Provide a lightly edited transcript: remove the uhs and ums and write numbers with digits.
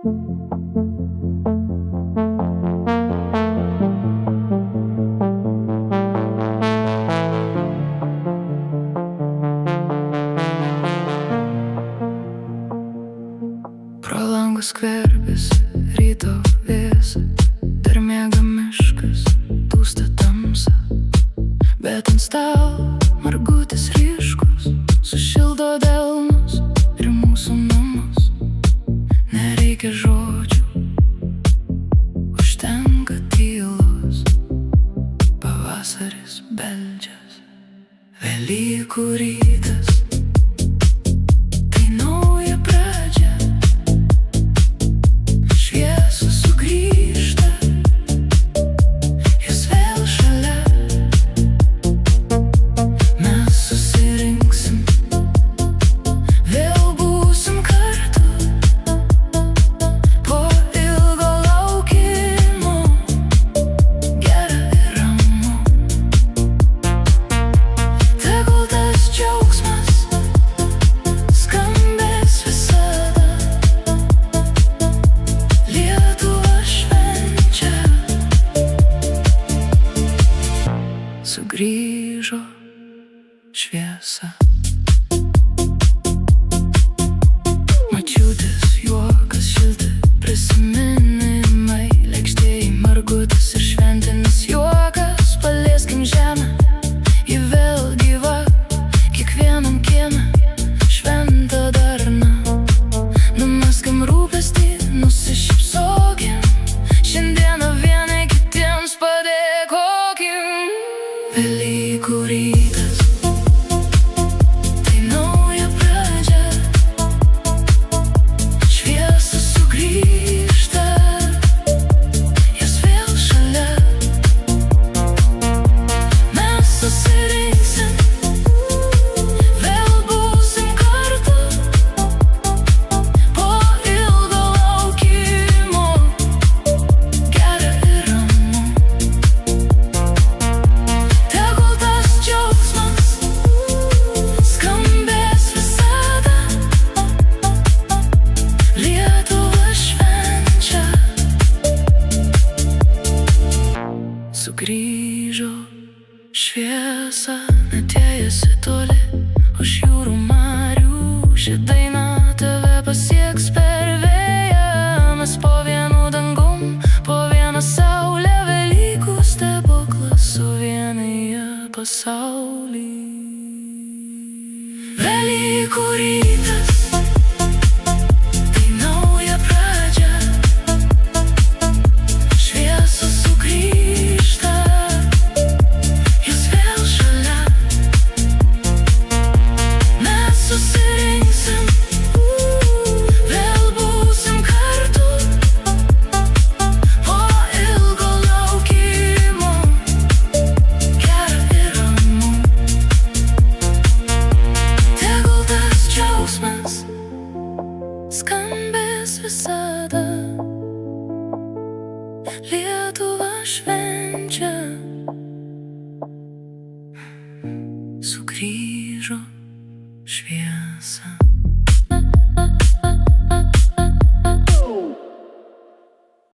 Pro langus skverbiasi ryto vėsa, dar miega miškas, dūsta tamsa, bet ant stalo margutis ryškus sušildo delnus ir mūsų namus. Nereikia žodžių, užtenka tylos. Pavasaris beldžias, Velykų rytas. Sugrįžo šviesa. Močiutės juokas, šilti prisiminimai, lėkštėj margutis ir šventinis juokas. Palieskim žemę, ji vėl gyva, kiekvienam kieme šventa darna. Numeskim rūpestį, nusišypsokim, šiandieną vieni kitiems padėkokim. Velykų rytas, tai nauja pradžia, šviesa sugrįžta, jos vėl šalia. Mes susirinksim, vėl būsim kartu, po ilgo laukimo, gera ir ramu. Sugrįžo šviesa, atėjasi toli už jūrų marių. Ši daina tave pasieks per vėją. Mes po vienu dangum, po vieną saulę, Velykų stebuklas suvienyje pasaulį. Velykų rytas, skambės visada. Lietuva švenčia.